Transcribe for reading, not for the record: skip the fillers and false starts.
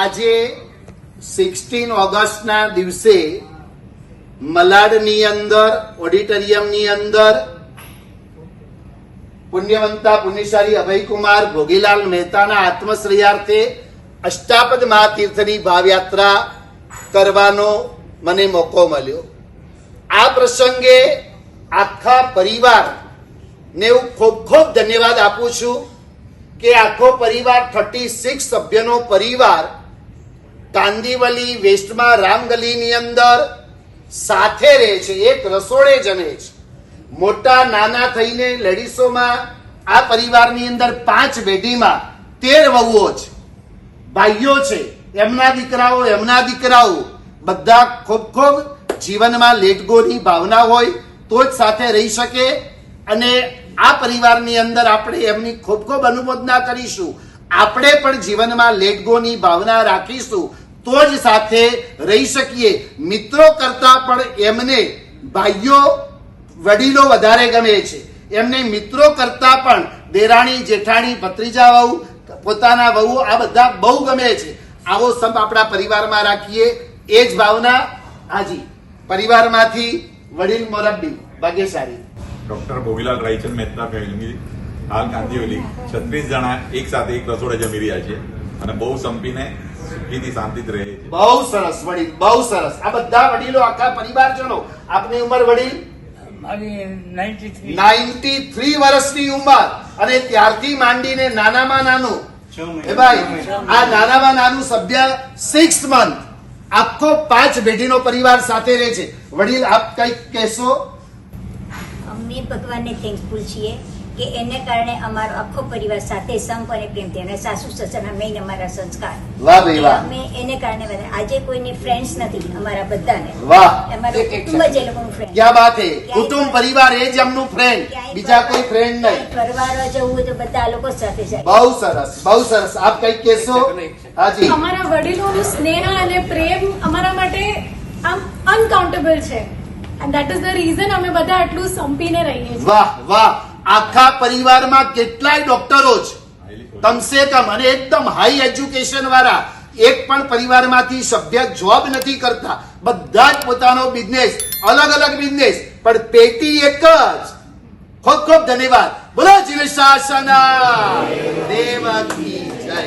આજે 16 ઓગસ્ટના દિવસે મલાડની અંદર ઓડિટોરિયમની અંદર પુણ્યવંતા પુણ્યશાળી અભયકુમાર ભોગીલાલ મહેતાના આત્મશ્રેયાર્થે અષ્ટાપદ મહાતીર્થની ભાવયાત્રા કરવાનો મને મોકો મળ્યો. આ પ્રસંગે આખા પરિવારને હું ખૂબ ખૂબ ધન્યવાદ આપું છું કે આખો પરિવાર 36 સભ્યનો પરિવાર કાંદીવલી વેસ્ટમાં રામગલીની અંદર સાથે રહે છે, એક રસોડે જમે છે. મોટા નાના થઈને લેડીસોમાં આ પરિવારની અંદર 5 પેઢીમાં 13 વહુઓ છે, ભાઈઓ છે, એમના દીકરાઓ બધા ખૂબ ખૂબ જીવનમાં લેટગોની ભાવના હોય તો જ સાથે રહી શકે. અને આ પરિવારની અંદર આપણે એમની ખૂબ ખૂબ અનુમોદના કરીશું. આપણે પણ જીવનમાં લેટગોની ભાવના રાખીશું તો જ સાથે રહી શકીએ. મિત્રો કરતા પણ એમને ભાઈઓ વડીલો વધારે ગમે છે, એમને મિત્રો કરતા પણ દેરાણી જેઠાણી ભત્રીજા વહુ પોતાના વહુ આ બધા બહુ ગમે છે. આવો સંપ આપણા પરિવારમાં રાખીએ એ જ ભાવના. હાજી, પરિવારમાંથી વડીલ મોરબી ભાગ્યશાળી ડોક્ટર ભોગીલાલ રાયચંદ મહેતા ફેમિલી હાલ કાંદીવલી 36 જણા એક સાથે એક રસોડે જમી રહ્યા છે અને બહુ સંપીને સુખીથી શાંતિથી રહે છે. બહુ સરસ વડીલ, બહુ સરસ. આ બધા વડીલો આખા પરિવારજનો. આપની ઉંમર વડીલ? મારી 93 વર્ષની ઉંમર અને ત્યારથી માંડીને નાનામાં નાનું એ ભાઈ આ નાનામાં નાનું સભ્ય 6 મંથ આખો 5 પેઢીનો પરિવાર સાથે રહે છે. વડીલ આપ કઈક કહેશો? અમે ભગવાનને થેન્કફુલ છીએ કે એને કારણે અમારો આખો પરિવાર સાથે સંપ અને પ્રેમથી અને સાસુ સસરા મેઇન અમારા સંસ્કાર. વાહ ભાઈ વાહ. અમે એને કારણે બધા આજે કોઈને ફ્રેન્ડ્સ નથી અમારા બધાને. વાહ, અમારું કુટુંબ જ એ લોકોનું ફ્રેન્ડ. ક્યાં બાત હે. કુટુંબ પરિવાર એ જ એમનું ફ્રેન્ડ, બીજા કોઈ ફ્રેન્ડ નહીં. ફરવા જવું હોય તો બધા લોકો સાથે જાય. બહુ સરસ, બહુ સરસ. આપ કઈક કહેશો? હાજી. અમારા વડીલોનું સ્નેહ અને પ્રેમ અમારા માટે આમ અનકાઉન્ટેબલ છે and that is the reason અમે બધા આટલું સંપીને રહીએ છીએ. વાહ વાહ. આખા પરિવારમાં કેટલાય ડોક્ટરો છે કમસે કમ, અને એકદમ હાઈ એજ્યુકેશન વાળા. એક પણ પરિવારમાંથી સભ્ય જોબ નથી કરતા, બધા જ પોતાનો બિઝનેસ, અલગ અલગ બિઝનેસ, પણ પેટી એક જ. ખૂબ ખૂબ ધન્યવાદ. બોલો જીવ શાસના દેવ કી જય.